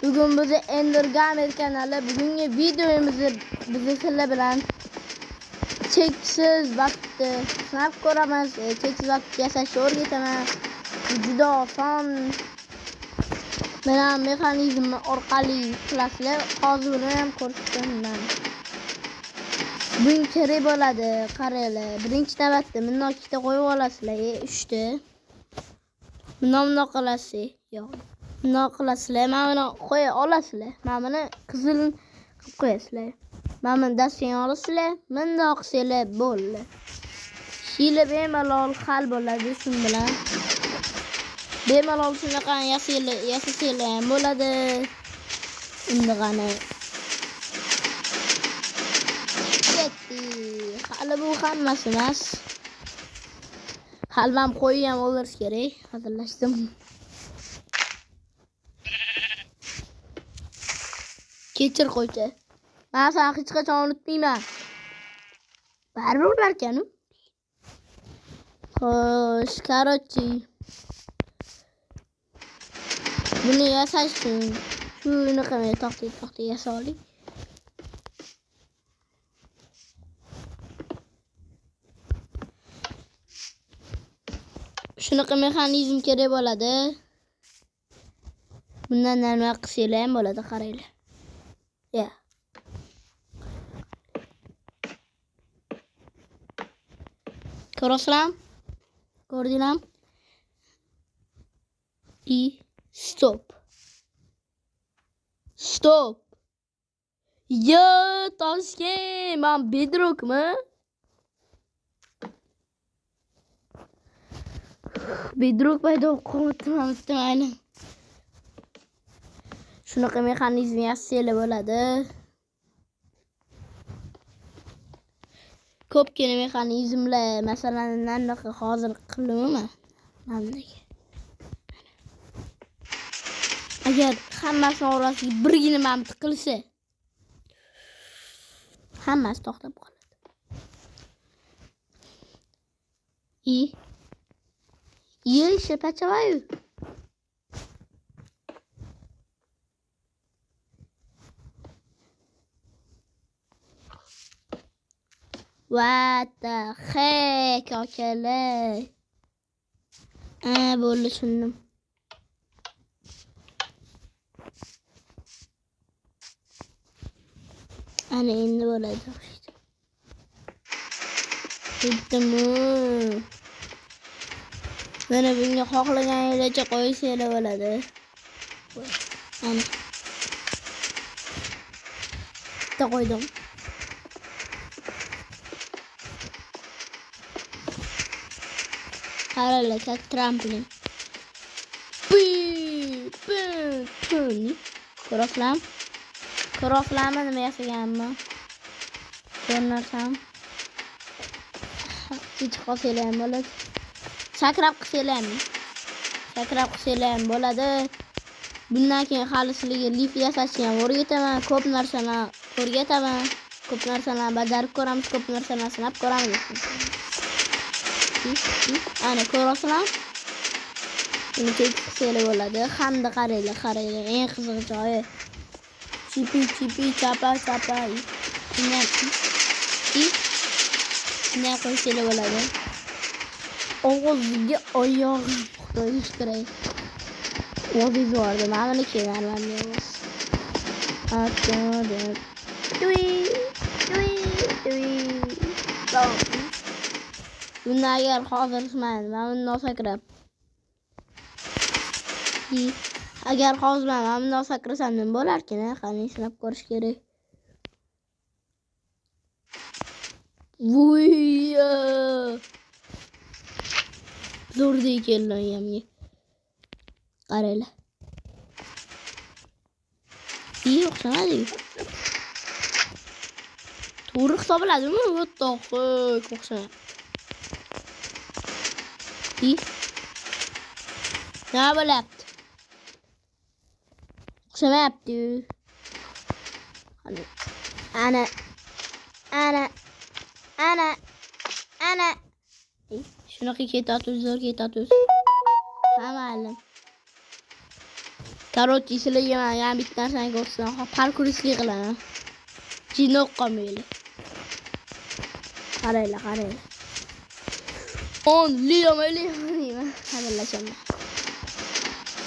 Bugün bize Ender Gamer kanalı bugungi videomizni biz sizlar bilan cheksiz vaqtni sinab ko'ramiz. Cheksiz vaqt yasashni o'rgataman. Juda oson. Mana mexanizm orqali qilasizlar. Hozir uni ham ko'rsataman. Bugun kerak bo'ladi. Qaranglar. Birinchi navbatda bundoq ikkita qo'yib olasizlar. 3 ta. Bundoq qilasizlar. Yo'q. Bundoq qilasizlar. Mana buni qo'ya olasizlar. Mana buni qizil qilib qo'yasizlar. Mana buni dastingga olasizlar. Bundoq qilsanglar bo'ldi. Shila bemalol hal bo'ladi shun bilan. Bemalol shunaqa yasasanglar ham bo'ladi. Endi qani. Hali bu hammasi emas. Halvam qo'yib ham o'ldirish kerak. Hazırlashdim. Kechir qo'ychi. Men seni hech qachon unutmayman. Baribir ularkan-ku. Xo'sh, короче. Buni yasash uchun shuni qilmay to'xtay yasolik. Shunaqa mexanizm kerak bo'ladi. Bundan nima qilsanglar ham bo'ladi, qaranglar. Ya. Ko'rasizlar? Ko'rdinglar? Stop. Stop. Yo, Toshkent, men Bedrockmi? Bedrock paydo qildim aynan. Shunaqa mexanizm yasasanglar bo'ladi. Ko'pgina mexanizmlar, masalan, nanaqa hozir qilaman. Nanaqa. Agar hammasi orasiga birgina mana tiqilsa, hammasi to'xtab qoladi. Еще почуваю. What the heck, akalar. Bo'ldi, tushundim. Ana endi bo'ladi. Bittami. Mana bunga xohlaganingizcha qo'ysanglar bo'ladi. Ana. Bitta qo'ydim. Qaranglar, как tramplin. Ko'rasizlarmi nima yasaganimni? Ko'rnarsam. Hech qolsanglar ham bo'ladi. Sakrab qilsanglar ham bo'ladi. Bundan keyin hali sizlarga lift yasashni ham o'rgataman. Ko'p narsani o'rgataman. Ko'p narsalarni bajarib ko'ramiz, ko'p narsalarni sinab ko'ramiz. Ana ko'rasizlar? Buni qilsanglar bo'ladi. Hamda qaranglar. Eng qiziq joyi. Chipi chapa. Bunga qo'ysanglar bo'ladi. Og'ziga oyog'im qo'yish kerak. O'ziz bordi. Mana buni kelganman. Atadi. Tui. Buni agar hozir qilmayman, men bundan sakrab. Agar hozir men bundan sakrasam nima bo'larkin? Qani sinab ko'rish kerak. Vuya. Zo'rda ekanlar hamga. Qaranglar. O'xshamadi. To'g'ri hisobladimi? O'ttoqqa o'xshamadi. Nima bo'lyapti? O'xshamayapti. Ana. Shunaqa ketadi, zo'r ketadi. Ha, ma'lum. Karotchi sizlarga men yana bitta narsani ko'rsataman. Parkuristlik qilaman. Jinoq qolmaydi. Qaranglar. 10 Leo deyman. Hazırlaşalım.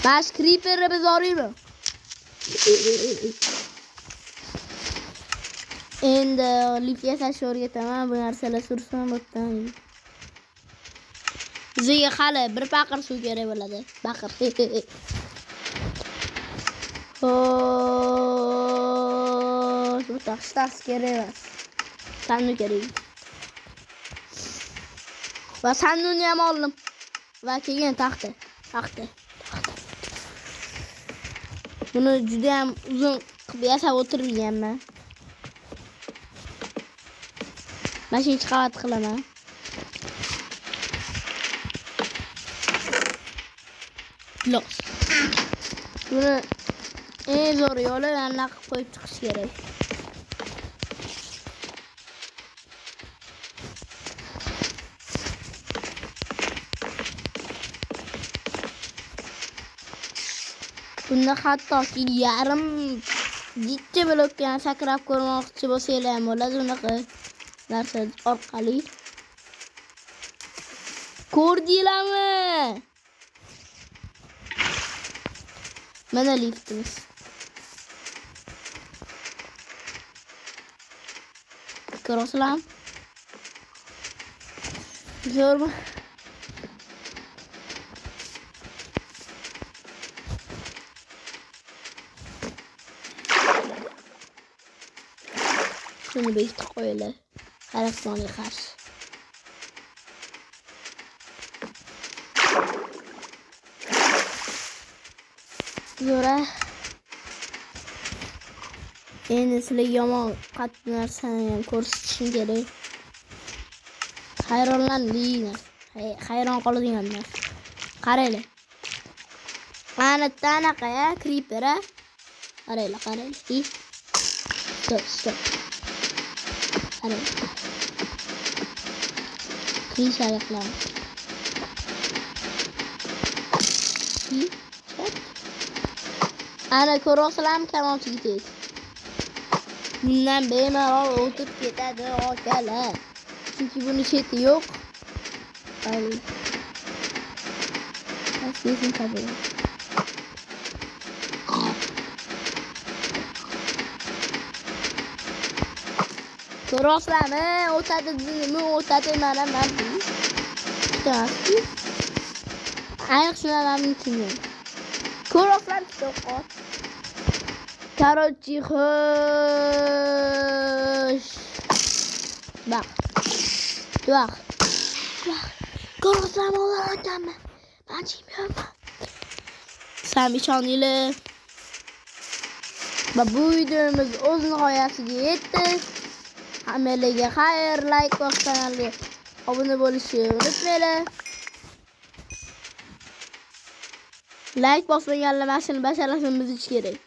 Baş creeper'ı biz arayalım. Endi lifga tashlab o'rgataman. Bu narsalar sursam o'tdan. Bizga hali bir baqir suv kerak bo'ladi. Baqir. Bu taxtas kerak emas. Sannu kerak. Va sannuni ham oldim. Va keyin taxta. Buni juda ham uzun qilib yasab o'tirganman. Mashinchi qavat qilaman. Los. Buni eng zo'r yo'li yana qilib qo'yib chiqish kerak. Bunda hattoki yarim jichcha blokdan sakrab ko'rmoqchi bo'lsanglar ham bo'ladi unaqa narsa orqali. Ko'rdinglarmi? Mana liftimiz. Ko'rasizlar? Zo'rmi? Şunu bekle öyle. Karakterine karşı. Zora. Endi sizlarga yomon qattiq narsani ham ko'rsatishim kerak. Hayron qoladigan narsa. Qaranglar. Mana tanaqa creeper. Qaranglar. Stop. Krisa yapalım. Ana ko'rasizlarmi kamonchi ketadi. Bundan bemalol o'tib ketadi okalar. Chunki buni cheti yo'q. Aslisin tabii. Ko'rasizlarmi? O'tadi mana bu. Yaxshi. Ayniqsa men tushundim. Ko'rasizlarmi to'qot? Karotchi xo'sh. Bak. Ko'rasizlarmi o'tamiz? Ben chempionman. Sen bichoninglar. Bu videomiz o'z nihoyasiga yetdi. Hammalarga xayr, like bosib kanalga obuna bo'lishni unutmanglar. Like bosmaganlar mashina basharasini buzish kerak.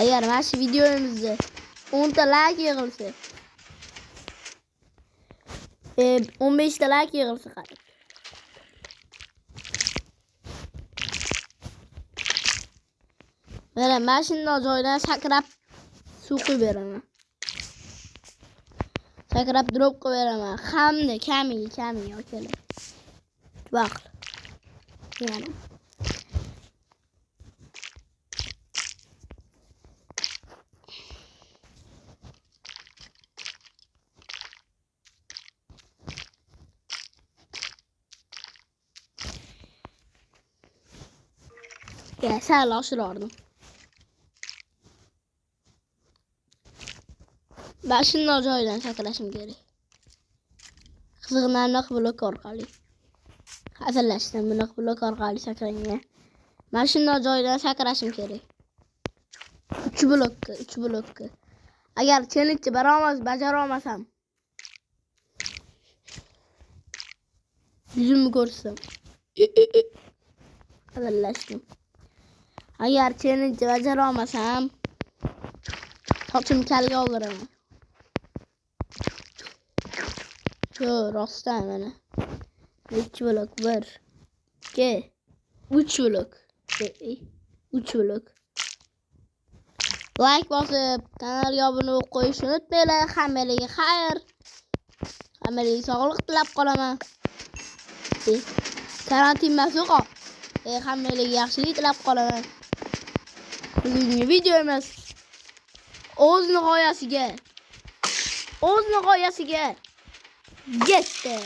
Agar mana shu videomizda 10 ta like yig'ilsa 15 ta like yig'ilsa qarang. Mana mashina joydan sakrab suv quyib beraman. Sakrab drop qo'yib beraman. Hamda kamin okalar. Bak. Yana. Ya sen laşırardın. Ben şimdi o joydan sakrashim kerak. Qizig'inarliq blok orqali. Hazırlashdim buni blok orqali sakrayman. Men shunday joydan sakrashim kerak. 3 blokka. Agar challenge bajara olmasam yüzümü ko'rsam. Hazırlashdim. Agar challenge bajara olmasam Sochimni kalga oldiraman. Yo, rostdan mana. 2 blok 1 2 3 blok. 3 blok. Like bosib, kanalga obuna bo'lib qo'yishni unutmanglar. Hammalarga xayr. Hammalarga sog'lik tilab qolaman. Karantin emas-ku. Hammalarga yaxshilik tilab qolaman. Bugungi videomiz o'z nihoyasiga yetdi.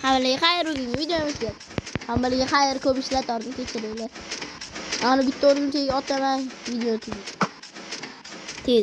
Hammalarga xayr bugungi videomizga. Hammalarga xayr, ko'p ishlar tortib kechiringlar. Ana bitta o'rgimchaga otaman video tugadi.